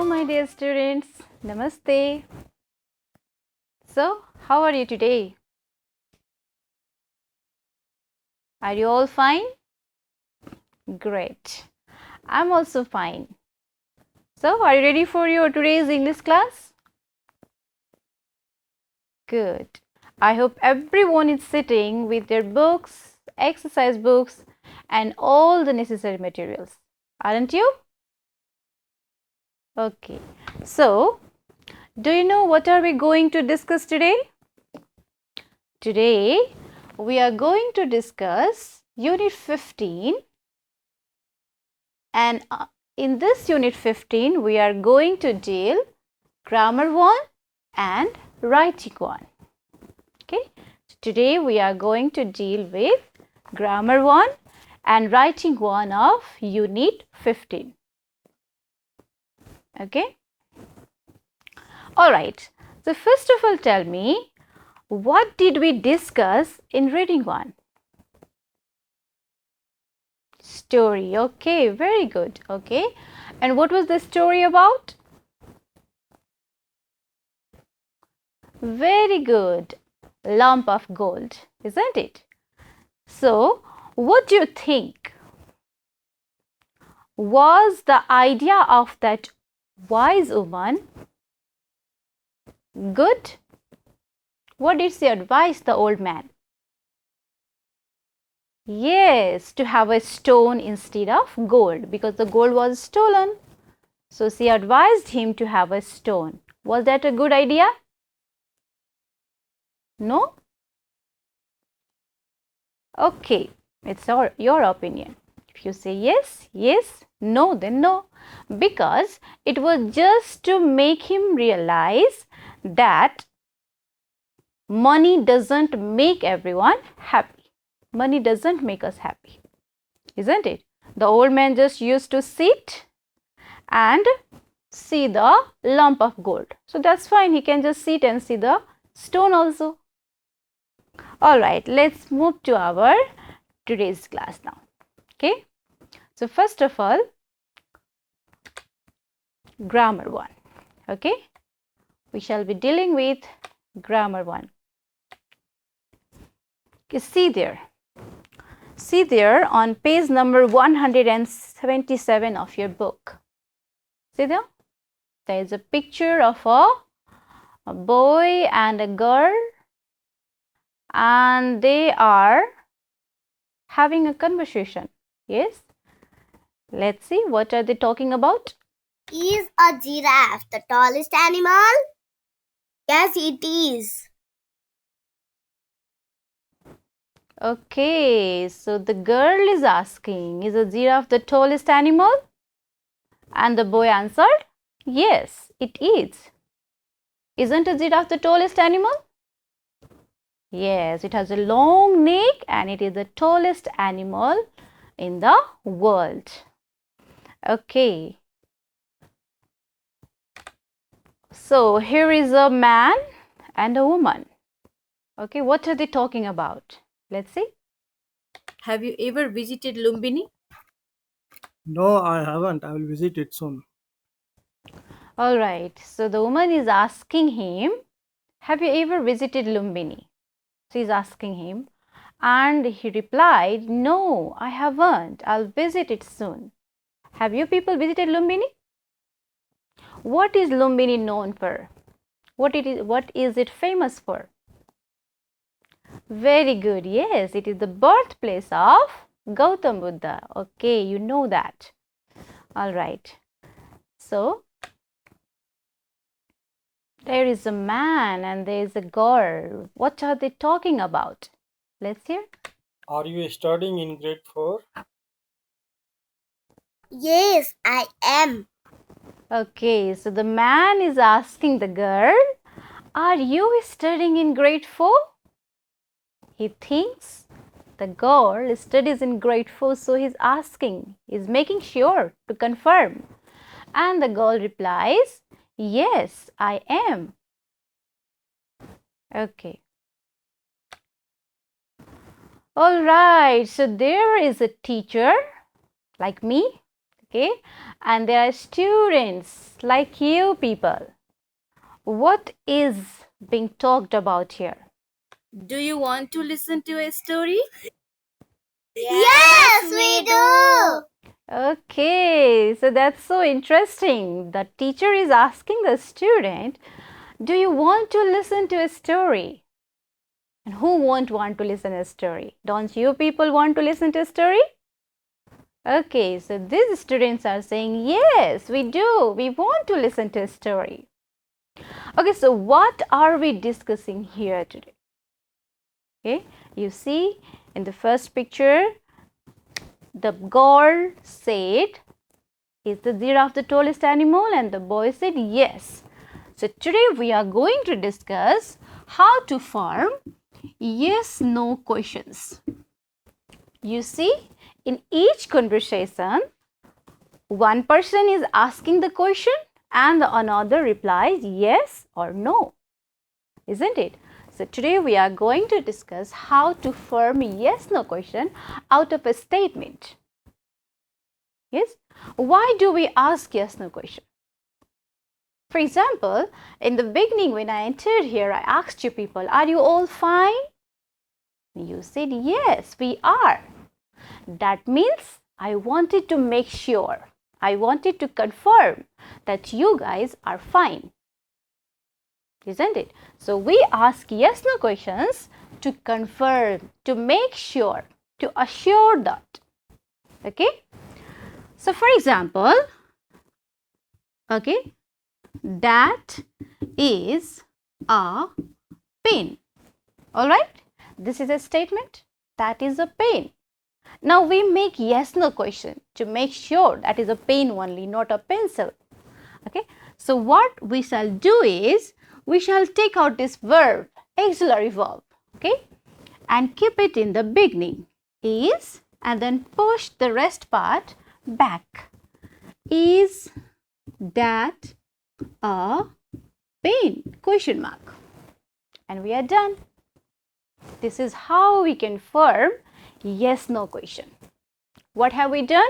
my dear students. Namaste. So, how are you today? Are you all fine? Great. I'm also fine. So, are you ready for your today's English class? Good. I hope everyone is sitting with their books, exercise books, and all the necessary materials. Aren't you? Okay. So, do you know what are we going to discuss today? Today, we are going to discuss Unit 15, and in this Unit 15, we are going to deal Grammar 1 and Writing 1. Okay, today we are going to deal with Grammar 1 and Writing 1 of Unit 15. Okay, alright. So, first of all, tell me, what did we discuss in Reading 1? Story. Okay, very good. Okay, and what was the story about? Very good. Lump of gold, isn't it? So, what do you think? Was the idea of that wise woman good? What did she advise the old man? Yes, to have a stone instead of gold, because the gold was stolen. So, she advised him to have a stone. Was that a good idea? No? Okay, it's your opinion. If you say yes, yes, no, then no. Because it was just to make him realize that money doesn't make everyone happy. Money doesn't make us happy, isn't it? The old man just used to sit and see the lump of gold. So that's fine. He can just sit and see the stone also. Alright, let's move to our today's class now. Okay. So first of all, Grammar 1. Okay. We shall be dealing with Grammar 1. Okay, see there on page number 177 of your book. See there? There is a picture of a boy and a girl, and they are having a conversation. Yes? Let's see, what are they talking about? Is a giraffe the tallest animal? Yes, it is. Okay, so the girl is asking, is a giraffe the tallest animal? And the boy answered, yes, it is. Isn't a giraffe the tallest animal? Yes, it has a long neck and it is the tallest animal in the world. Okay. So here is a man and a woman. Okay, what are they talking about? Let's see. Have you ever visited Lumbini? No, I haven't. I will visit it soon. Alright, so the woman is asking him, have you ever visited Lumbini? She is asking him, and he replied, no, I haven't. I'll visit it soon. Have you people visited Lumbini? What is Lumbini known for? What is it famous for? Very good. Yes, it is the birthplace of Gautam Buddha. Okay, you know that. All right. So, there is a man and there is a girl. What are they talking about? Let's hear. Are you studying in grade 4? Yes, I am. Okay, so the man is asking the girl, are you studying in grade 4? He thinks the girl studies in grade 4, so he's asking, he's making sure to confirm. And the girl replies, yes, I am. Okay. All right, so there is a teacher like me. Okay, and there are students like you people. What is being talked about here? Do you want to listen to a story? Yes, we do. Okay, so that's so interesting. The teacher is asking the student, do you want to listen to a story? And who won't want to listen to a story? Don't you people want to listen to a story? Okay, so these students are saying, yes, we do. We want to listen to a story. Okay, so what are we discussing here today? Okay, you see in the first picture, the girl said, is the giraffe the tallest animal? And the boy said, yes. So today we are going to discuss how to form yes-no questions. You see, in each conversation, one person is asking the question and another replies yes or no, isn't it? So today we are going to discuss how to form yes-no question out of a statement. Yes? Why do we ask yes-no question? For example, in the beginning when I entered here, I asked you people, are you all fine? You said, yes, we are. That means I wanted to make sure, I wanted to confirm that you guys are fine. Isn't it? So we ask yes-no questions to confirm, to make sure, to assure that. Okay? So for example, okay, that is a pen. Alright? This is a statement. That is a pen. Now we make yes-no question to make sure that is a pen only, not a pencil. Okay? So what we shall do is, we shall take out this verb, auxiliary verb, okay, and keep it in the beginning, is, and then push the rest part back. Is that a pen? Question mark. And we are done. This is how we can form yes-no question. What have we done?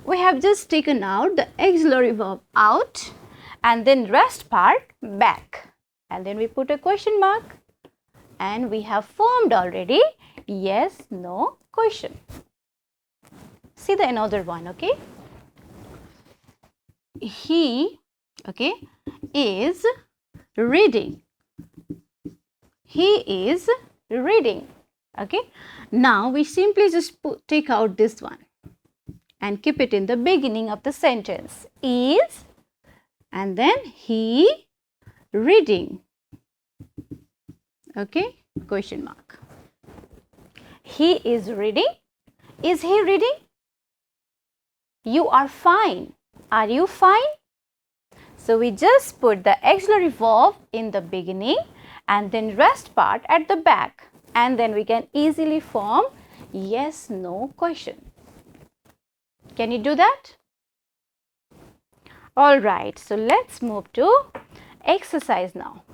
We have just taken out the auxiliary verb out and then rest part back. And then we put a question mark and we have formed already yes-no question. See the another one, okay? He, okay, is reading. He is reading. Okay. Now we simply just take out this one and keep it in the beginning of the sentence. Is, and then he reading. Okay. Question mark. He is reading. Is he reading? You are fine. Are you fine? So we just put the auxiliary verb in the beginning and then rest part at the back, and then we can easily form yes-no question. Can you do that? Alright, so let's move to exercise now.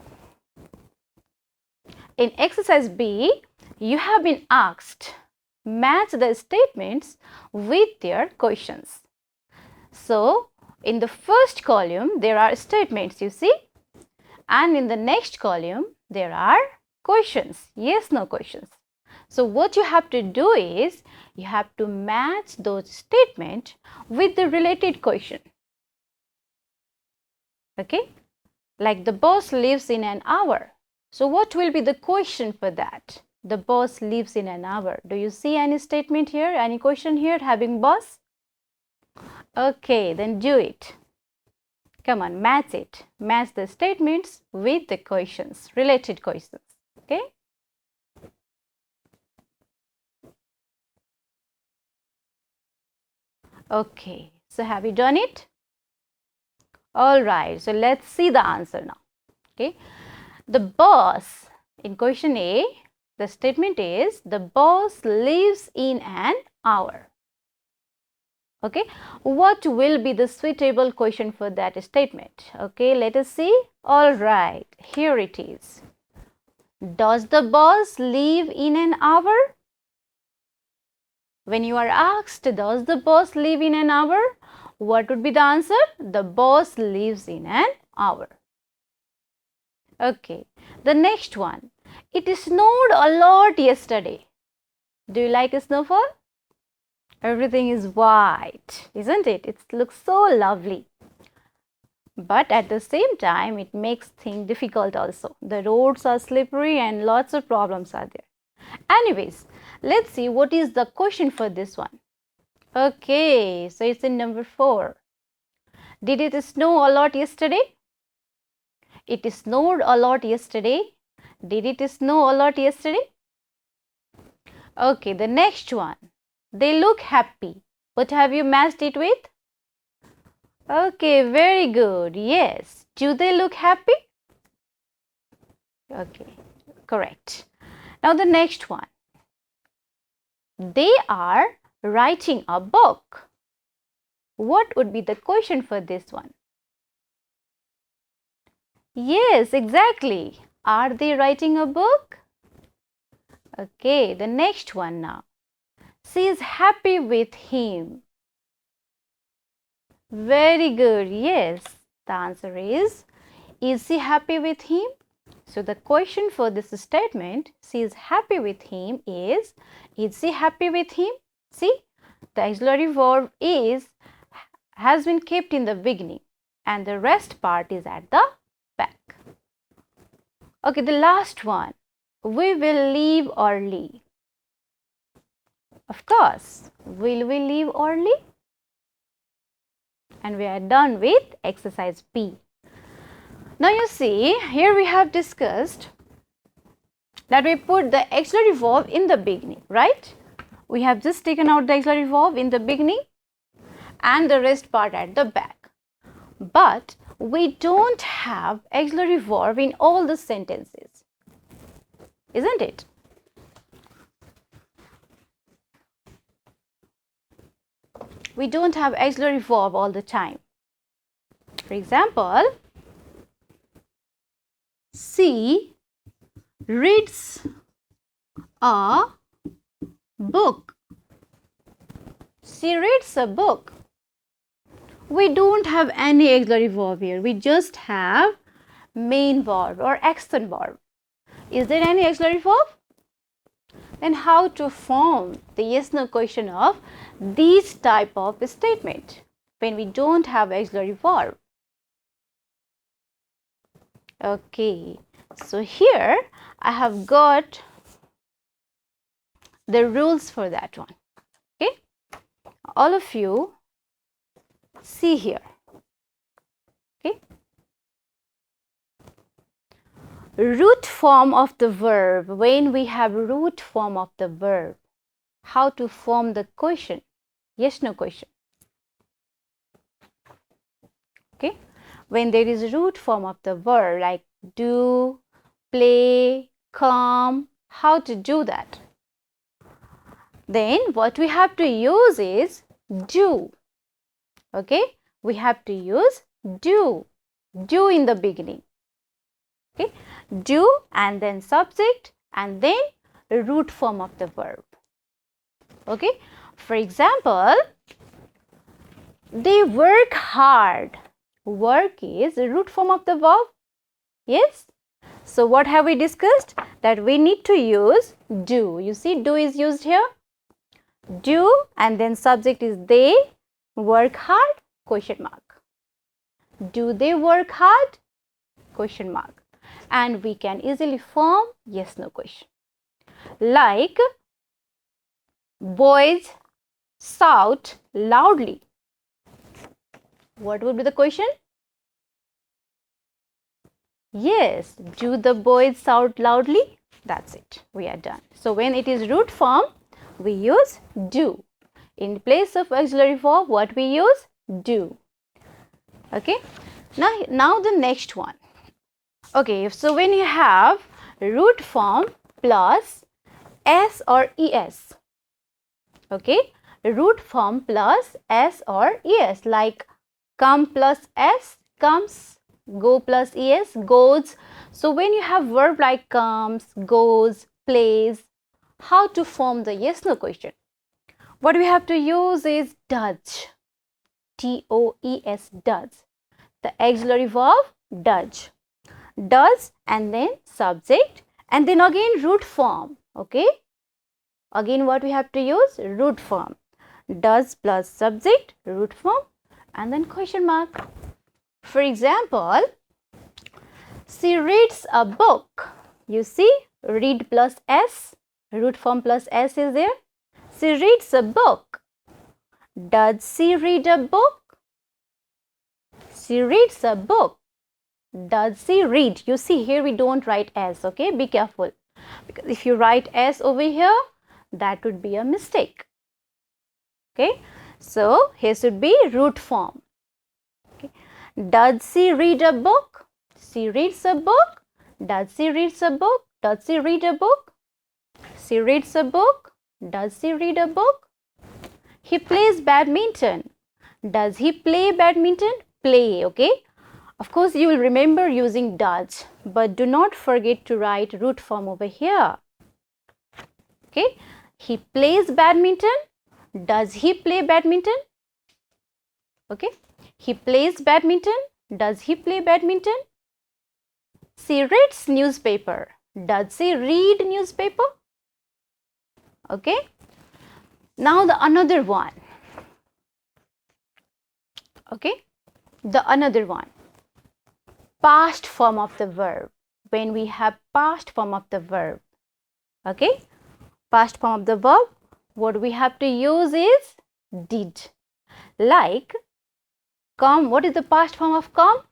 In exercise B, you have been asked match the statements with their questions. So in the first column there are statements, you see, and in the next column there are questions, yes-no questions. So what you have to do is, you have to match those statements with the related question. Okay, like the bus leaves in an hour. So what will be the question for that? The bus leaves in an hour. Do you see any statement here, any question here having bus? Okay, then do it. Come on, match it. Match the statements with the questions, related questions. Okay? Okay, so have you done it? Alright, so let's see the answer now. Okay, the bus in question A, the statement is the bus leaves in an hour. Okay, what will be the suitable question for that statement? Okay, let us see. Alright, here it is. Does the bus leave in an hour? When you are asked, does the bus leave in an hour? What would be the answer? The boss leaves in an hour. Okay, the next one. It snowed a lot yesterday. Do you like a snowfall? Everything is white, isn't it? It looks so lovely. But at the same time, it makes things difficult also. The roads are slippery and lots of problems are there. Anyways, let's see what is the question for this one. Okay, so it's in number 4. Did it snow a lot yesterday? It snowed a lot yesterday. Did it snow a lot yesterday? Okay, the next one. They look happy. What have you matched it with? Okay, very good. Yes. Do they look happy? Okay, correct. Now the next one. They are writing a book. What would be the question for this one? Yes, exactly. Are they writing a book? Okay, the next one now. She is happy with him. Very good. Yes, the answer is she happy with him? So the question for this statement, she is happy with him, is she happy with him? See, the auxiliary verb has been kept in the beginning and the rest part is at the back. Okay, the last one. We will leave early. Of course, will we leave early? And we are done with exercise B. Now you see, here we have discussed that we put the auxiliary verb in the beginning, right? We have just taken out the auxiliary verb in the beginning and the rest part at the back. But we don't have auxiliary verb in all the sentences, isn't it? We don't have auxiliary verb all the time. For example, she reads a book. She reads a book. We don't have any auxiliary verb here. We just have main verb or action verb. Is there any auxiliary verb? Then how to form the yes/no question of this type of statement when we don't have auxiliary verb? Okay, so here I have got the rules for that one. Okay, all of you see here. Okay, root form of the verb. When we have root form of the verb, how to form the question, yes no question. Okay, when there is root form of the verb like do, play, come, how to do that? Then what we have to use is do. Okay, we have to use do in the beginning. Okay, do and then subject and then root form of the verb. Okay, for example, they work hard. Work is the root form of the verb. Yes. So what have we discussed? That we need to use do. You see, do is used here. Do and then subject is they. Work hard? Question mark. Do they work hard? Question mark. And we can easily form yes no question. Like boys shout loudly. What would be the question? Yes, do the boys shout loudly? That's it. We are done. So when it is root form, we use do. In place of auxiliary verb, what we use? Do. Okay. Now the next one. Okay, so when you have root form plus s or es. Okay, root form plus s or es, like come plus s, comes, go plus es, goes. So when you have verb like comes, goes, plays, how to form the yes no question? What we have to use is does. D-O-E-S, does. The auxiliary verb, does. Does and then subject and then again root form. Okay. Again what we have to use? Root form. Does plus subject, root form and then question mark. For example, she reads a book. You see, read plus S, root form plus S is there. She reads a book. Does she read a book? She reads a book. Does she read? You see here we don't write S, okay? Be careful. Because if you write S over here, that would be a mistake. Okay? So, here should be root form. Okay? Does she read a book? She reads a book. Does she read a book? Does she read a book? She reads a book. Does she read a book? He plays badminton. Does he play badminton? Play, okay? Of course, you will remember using does, but do not forget to write root form over here. Okay? He plays badminton. Does he play badminton? Okay? He plays badminton. Does he play badminton? She reads newspaper. Does she read newspaper? Okay? Now the another one. Okay? The another one. Past form of the verb. When we have past form of the verb. Okay? Past form of the verb. What we have to use is did. Like come. What is the past form of come?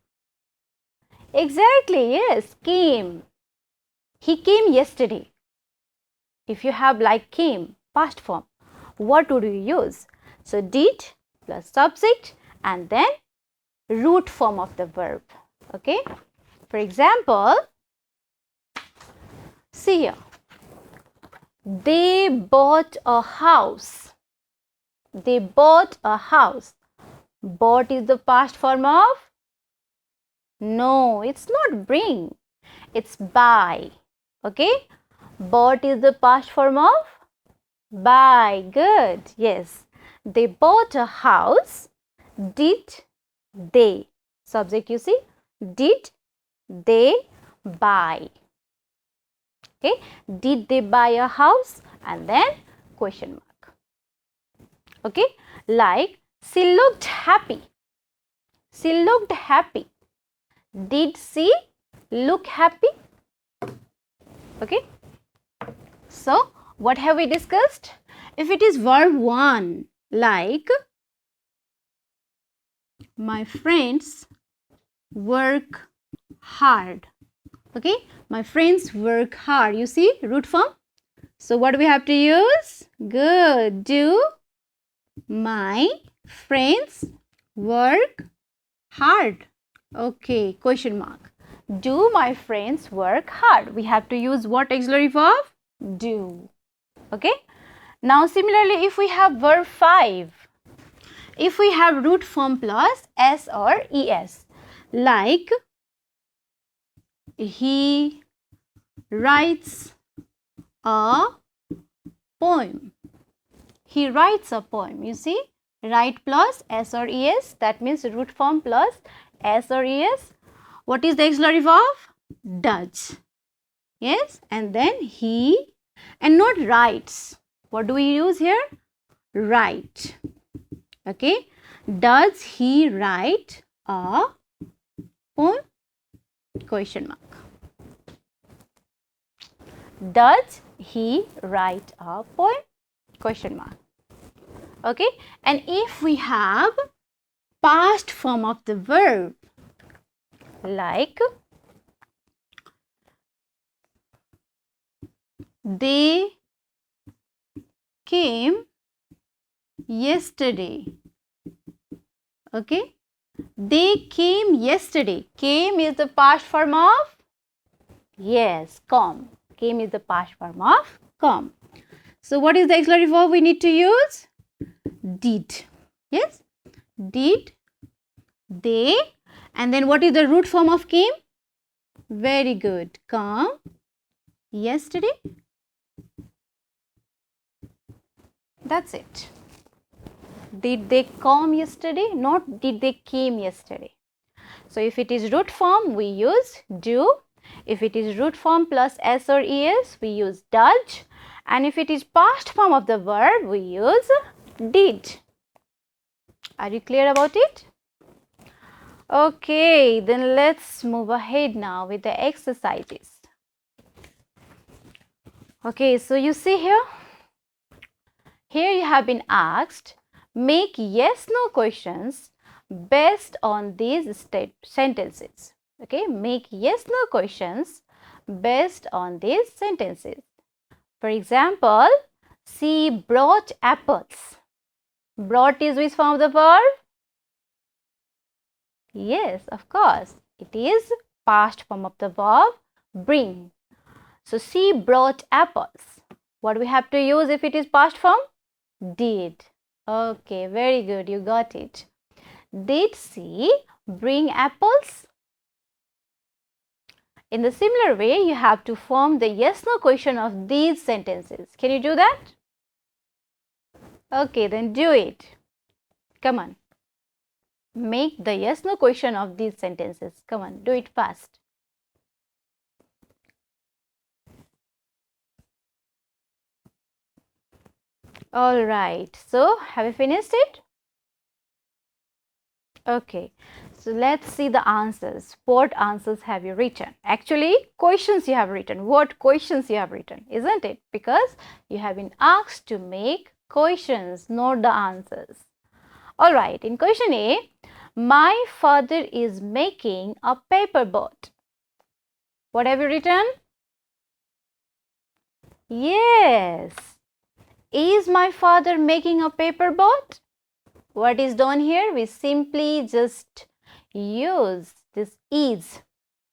Exactly, yes, came. He came yesterday. If you have like came, past form, what would you use? So, did plus subject and then root form of the verb. Okay. For example, see here. They bought a house. They bought a house. Bought is the past form of? No, it's not bring. It's buy. Okay. Bought is the past form of? Buy. Good. Yes. They bought a house. Did they? Subject you see. Did they buy? Okay. Did they buy a house? And then question mark. Okay. Like she looked happy. She looked happy. Did she look happy? Okay. So, what have we discussed? If it is verb 1, like my friends work hard. Okay. My friends work hard. You see root form. So, what do we have to use? Good. Do my friends work hard? Okay. Question mark. Do my friends work hard? We have to use what auxiliary verb? Do. Okay. Now, similarly, if we have verb 5, if we have root form plus S or ES, like he writes a poem. He writes a poem. You see, write plus S or ES, that means root form plus S or ES. What is the auxiliary verb? Does. Yes, and then he, and not writes. What do we use here? Write. Okay. Does he write a poem? Question mark. Does he write a poem? Question mark. Okay. And if we have past form of the verb, like they came yesterday. Okay. They came yesterday. Came is the past form of? Yes, come. Came is the past form of come. So, what is the auxiliary verb we need to use? Did. Yes. Did they? And then what is the root form of came? Very good. Come yesterday. That's it. Did they come yesterday? Not did they came yesterday. So if it is root form, we use do. If it is root form plus s or es, we use does. And if it is past form of the verb, we use did. Are you clear about it? Okay, then let's move ahead now with the exercises. Okay, so you see here. Here you have been asked, make yes-no questions based on these sentences. Okay, make yes-no questions based on these sentences. For example, she brought apples. Brought is which form of the verb? Yes, of course. It is past form of the verb bring. So she brought apples. What do we have to use if it is past form? Did. Okay, very good. You got it. Did she bring apples? In the similar way, you have to form the yes-no question of these sentences. Can you do that? Okay, then do it. Come on. Make the yes-no question of these sentences. Come on, do it fast. All right. So, have you finished it? Okay. So, let's see the answers. What answers have you written? Actually, questions you have written. What questions you have written, isn't it? Because you have been asked to make questions, not the answers. All right. In question A, my father is making a paper boat. What have you written? Yes. Is my father making a paper boat? What is done here? We simply just use this is,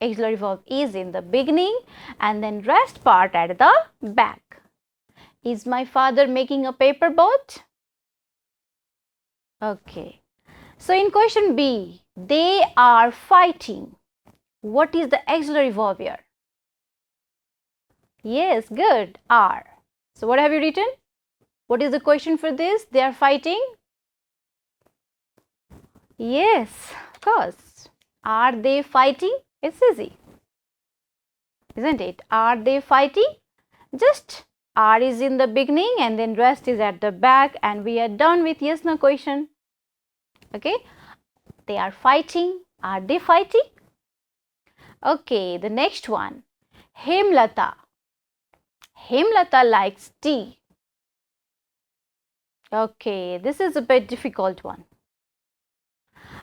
auxiliary verb is in the beginning and then rest part at the back. Is my father making a paper boat? Okay. So in question B, they are fighting. What is the auxiliary verb here? Yes, good, are. So what have you written? What is the question for this? They are fighting? Yes, of course. Are they fighting? It's easy, isn't it? Are they fighting? Just are is in the beginning and then rest is at the back and we are done with yes no question. Okay, they are fighting. Are they fighting? Okay, the next one. Hemlata. Hemlata likes tea. Okay, this is a bit difficult one.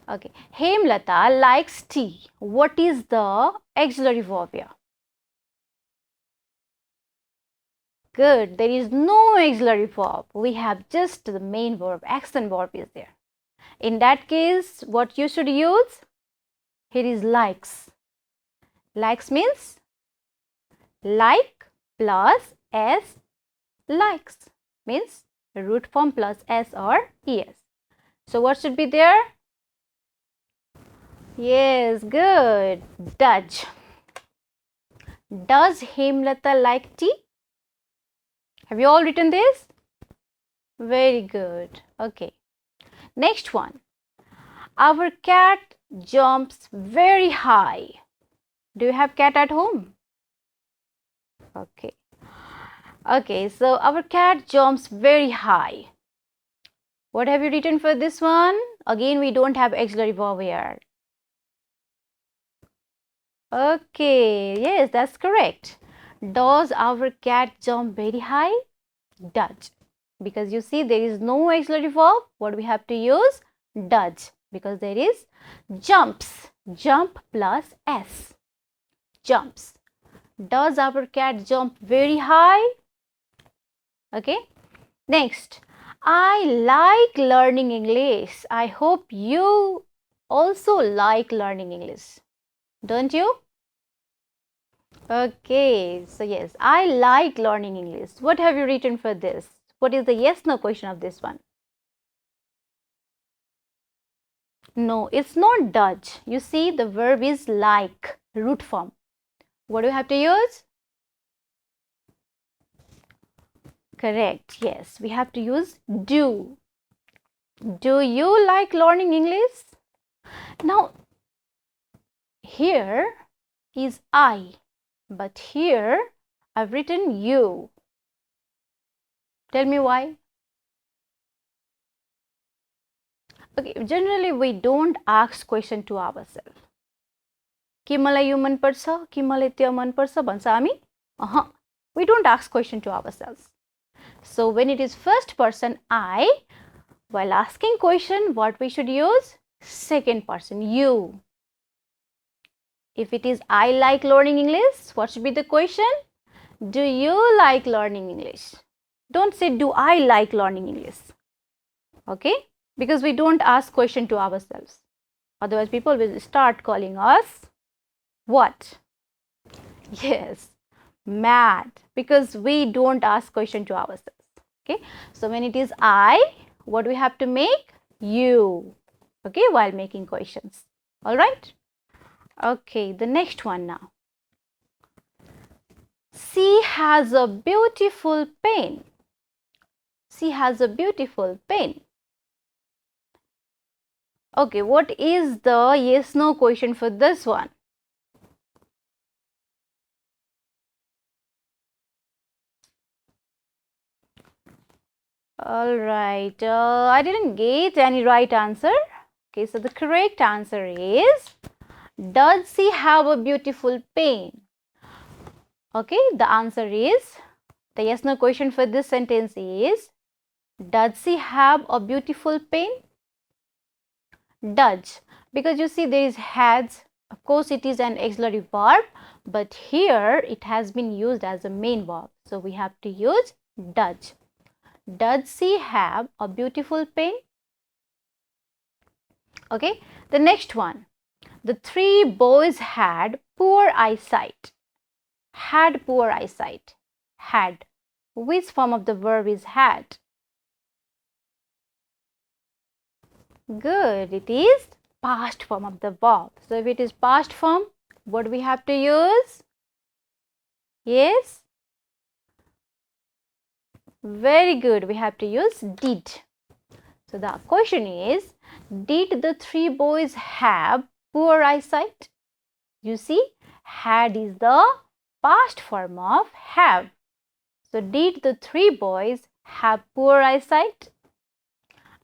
Okay, Hemlata likes tea. What is the auxiliary verb here? Good, there is no auxiliary verb. We have just the main verb, accent verb is there. In that case, what you should use? Here is likes. Likes means like plus s, likes means root form plus s or es. So what should be there? Yes, good. Does. Does Hemlata like tea? Have you all written this? Very good. Okay. Next one. Our cat jumps very high. Do you have cat at home? Okay. Okay, so our cat jumps very high. What have you written for this one? Again, we don't have auxiliary verb here. Okay, yes, that's correct. Does our cat jump very high? Does. Because you see there is no auxiliary verb. What we have to use? Does. Because there is jumps. Jump plus s. Jumps. Does our cat jump very high? Okay. Next. I like learning English. I hope you also like learning English. Don't you? Okay, so yes, I like learning English. What have you written for this? What is the yes no question of this one? No, it's not does. You see, the verb is like, root form. What do you have to use? Correct, yes, we have to use do. Do you like learning English? Now, here is I, but here I've written you. Tell me why? Okay, generally we don't ask question to ourselves. के मलाई यो मन पर्छ कि मलाई त्यो मन पर्छ भन्छ हामी we don't ask question to ourselves. So when it is first person I, while asking question, what we should use? Second person you. If it is I like learning English, what should be the question? Do you like learning English? Don't say do I like learning English. Okay? Because we don't ask question to ourselves. Otherwise people will start calling us what? Yes, mad, because we don't ask question to ourselves. Okay, so when it is I, what we have to make? You. Okay, while making questions. All right. Okay, the next one now. She has a beautiful pen. She has a beautiful pen. Okay, what is the yes no question for this one? All right, I didn't get any right answer. Okay, so the correct answer is, does she have a beautiful pen? Okay, the answer is, the yes no question for this sentence is, does she have a beautiful pen? Does, because you see there is has, of course it is an auxiliary verb, but here it has been used as a main verb. So we have to use does. Does she have a beautiful pen? Okay, the next one. The three boys had poor eyesight. Had poor eyesight. Had. Which form of the verb is had? Good, it is past form of the verb. So if it is past form, what do we have to use? Yes? Very good, we have to use did. So the question is, did the three boys have poor eyesight? You see, had is the past form of have. So did the three boys have poor eyesight?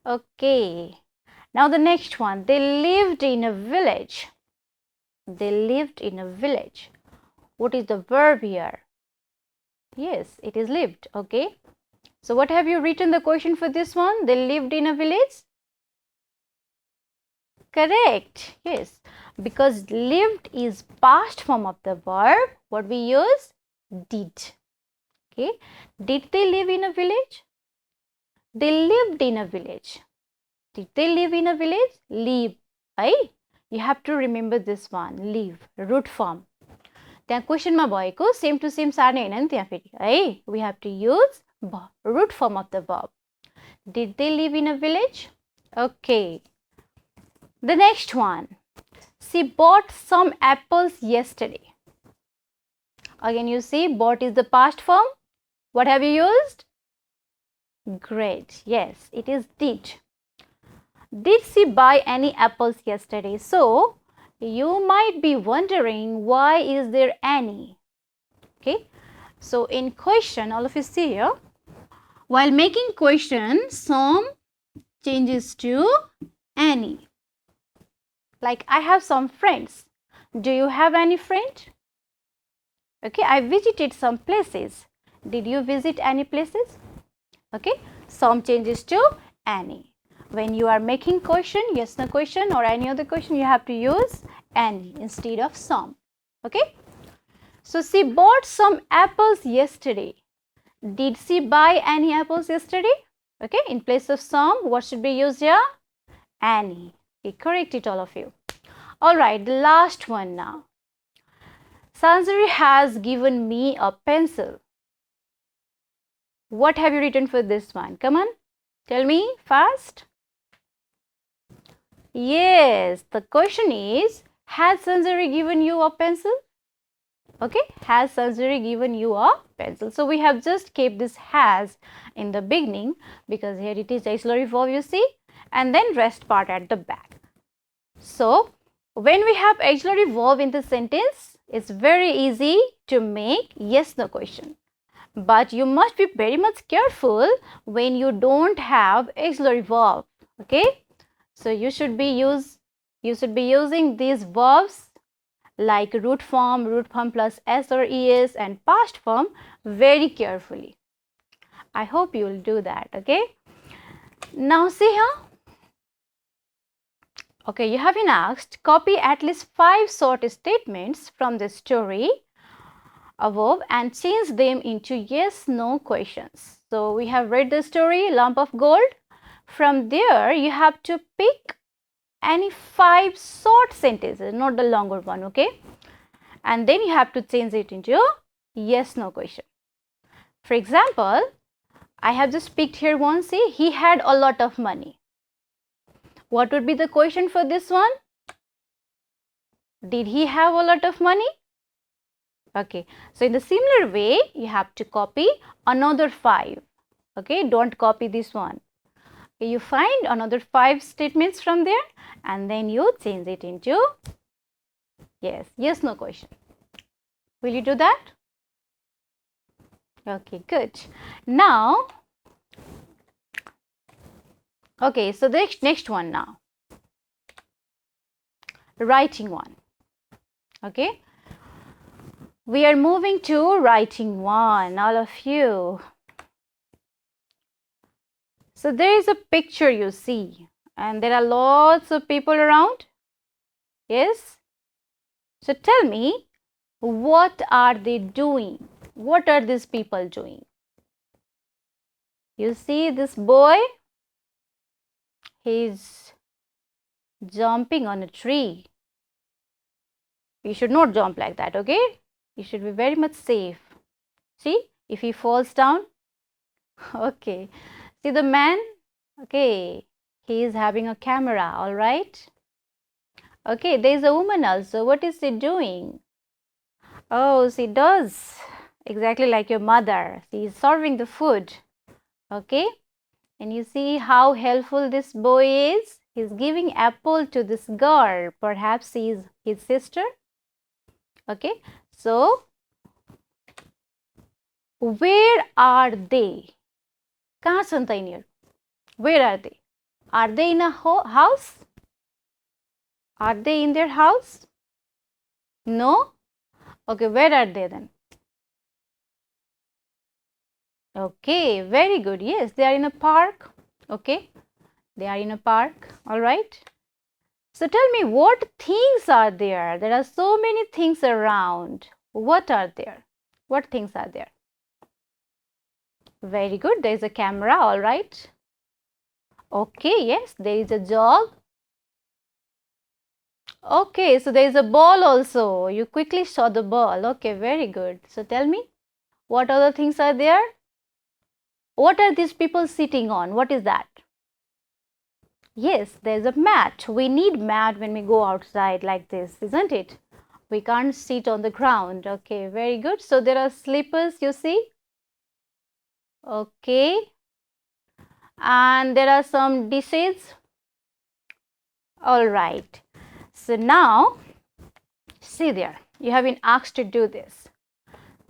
Okay. Now the next one, they lived in a village. They lived in a village. What is the verb here? Yes, it is lived. Okay. So what have you written the question for this one? They lived in a village? Correct. Yes. Because lived is past form of the verb. What we use? Did. Okay. Did they live in a village? They lived in a village. Did they live in a village? Live. Right? You have to remember this one. Live. Root form. त्यहाँ क्वेसनमा भएको same to same सार्ने हैन नि त्यहाँ फेरि है. We have to use root form of the verb. Did they live in a village? Okay. The next one. She bought some apples yesterday. Again you see bought is the past form. What have you used? Great. Yes, it is did. Did she buy any apples yesterday? So you might be wondering, why is there any? Okay. So in question, all of you see here, while making question, some changes to any. Like I have some friends. Do you have any friend? Okay, I visited some places. Did you visit any places? Okay, some changes to any. When you are making question, yes no question or any other question, you have to use any instead of some. Okay. So she bought some apples yesterday. Did she buy any apples yesterday? Okay, in place of some, what should be used here? Any. Okay, correct it all of you. All right, the last one now. Sanjari has given me a pencil. What have you written for this one? Come on, tell me fast. Yes, the question is, has Sanjari given you a pencil? Okay, has Sanjari given you a pencil? So we have just kept this has in the beginning because here it is auxiliary verb, you see. and then rest part at the back. So when we have auxiliary verb in the sentence, it's very easy to make yes no question. But you must be very much careful when you don't have auxiliary verb. Okay, so you should be using these verbs like root form plus s or es, and past form very carefully. I hope you will do that. Okay, now see here. Okay, you have been asked, copy at least 5 short statements from the story above and change them into yes no questions. So we have read the story Lump of Gold. From there you have to pick any 5 short sentences, not the longer one. Okay, and then you have to change it into yes no question. For example, I have just picked here one. See, he had a lot of money. What would be the question for this one? Did he have a lot of money? Okay, so in the similar way, you have to copy another 5. Okay, don't copy this one. Okay, you find another 5 statements from there and then you change it into yes no question. Will you do that? Okay, good. Now, okay, so the next one now. Writing one. Okay, we are moving to writing one, all of you. So there is a picture you see and there are lots of people around. Yes? So tell me, what are they doing? What are these people doing? You see this boy? He's jumping on a tree. You should not jump like that, okay? You should be very much safe. See, if he falls down, okay. See the man? Okay, he is having a camera, all right? Okay, there is a woman also. What is she doing? Oh, she does exactly like your mother. She is serving the food. Okay, and you see how helpful this boy is. He's giving apple to this girl. Perhaps she is his sister. Okay, so where are they? कहाँ छन् त यिनीहरू? Where are they? Are they in a house? Are they in their house? No? Okay, where are they then? Okay, very good. Yes, they are in a park. Okay, they are in a park. All right. So tell me, what things are there? There are so many things around. What are there? What things are there? Very good. There is a camera. All right. Okay, yes, there is a jog. Okay, so there is a ball also. You quickly saw the ball. Okay, very good. So tell me, what other things are there? What are these people sitting on? What is that? Yes, there's a mat. We need mat when we go outside like this, isn't it? We can't sit on the ground. Okay, very good. So there are slippers, you see? Okay. And there are some dishes. All right. So now, see there, you have been asked to do this.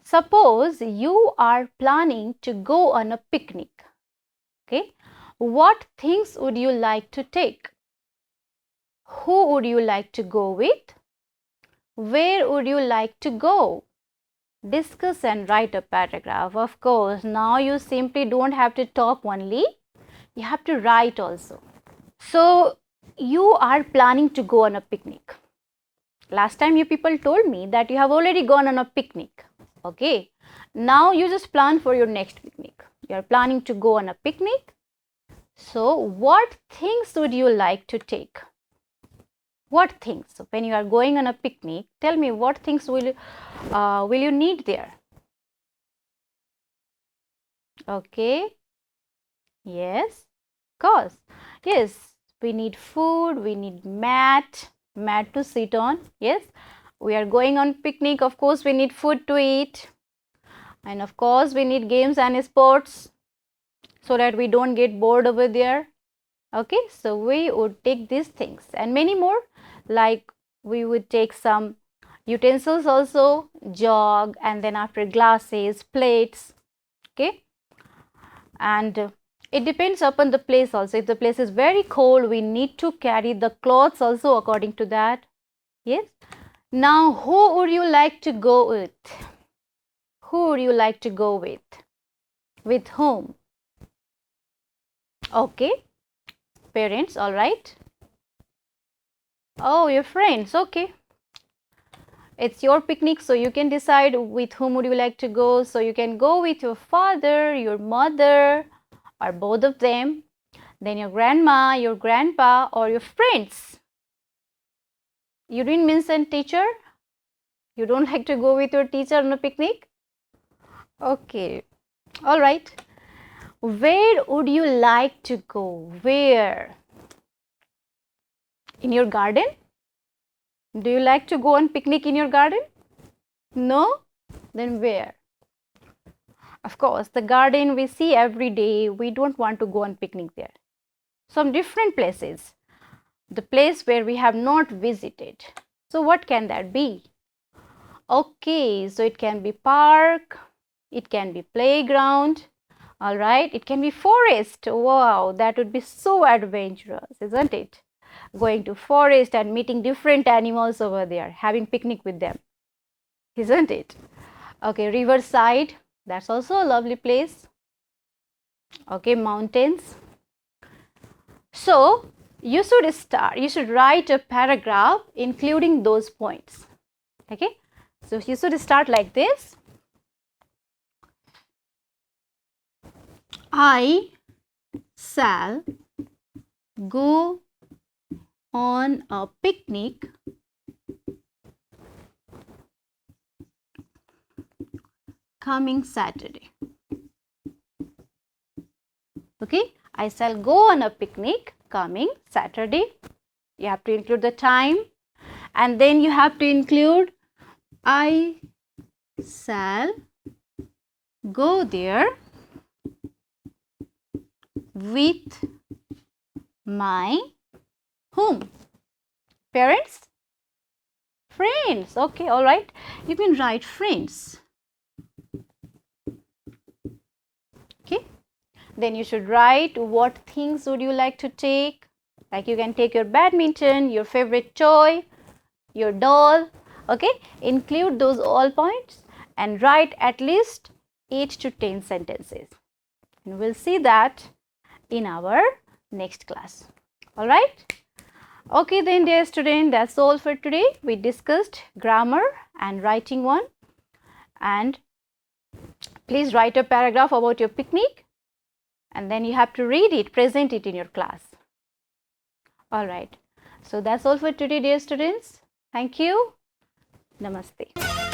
Suppose you are planning to go on a picnic. Okay. What things would you like to take? Who would you like to go with? Where would you like to go? Discuss and write a paragraph. Of course, now you simply don't have to talk only. You have to write also. So, you are planning to go on a picnic. Last time you people told me that you have already gone on a picnic. Okay. Now you just plan for your next picnic. You are planning to go on a picnic. So, what things would you like to take? What things? So, when you are going on a picnic, tell me what things will you need there? Okay. Yes. Of course. Yes. We need food. We need mat to sit on. Yes. We are going on picnic. Of course, we need food to eat. And of course, we need games and sports so that we don't get bored over there. Okay, so we would take these things and many more, like we would take some utensils also, jug, and then after glasses, plates. Okay, and it depends upon the place also. If the place is very cold, we need to carry the clothes also according to that. Yes. Now, who would you like to go with? Who would you like to go with? With whom? Okay, parents, all right. Oh, your friends, okay. It's your picnic, so you can decide with whom would you like to go. So you can go with your father, your mother, or both of them, then your grandma, your grandpa, or your friends. You didn't mention teacher? You don't like to go with your teacher on a picnic? Okay, all right. Where would you like to go? Where? In your garden? Do you like to go on picnic in your garden? No? Then where? Of course, the garden we see every day, we don't want to go on picnic there. Some different places. The place where we have not visited. So what can that be? Okay, so it can be park, it can be playground, all right, it can be forest. Wow, that would be so adventurous, isn't it? Going to forest and meeting different animals over there, having picnic with them, isn't it? Okay, riverside, that's also a lovely place. Okay, mountains. So you should write a paragraph including those points. Okay, so you should start like this. I shall go on a picnic coming Saturday. Okay, I shall go on a picnic coming Saturday. You have to include the time, and then you have to include I shall go there with my whom? Parents? Friends. Okay, all right. You can write friends. Okay. Then you should write what things would you like to take. Like you can take your badminton, your favorite toy, your doll. Okay. Include those all points and write at least 8 to 10 sentences. And we'll see that in our next class. All right. Okay then, dear student, that's all for today. We discussed grammar and writing one, and please write a paragraph about your picnic, and then you have to read it, present it in your class. All right, so that's all for today, dear students. Thank you. Namaste.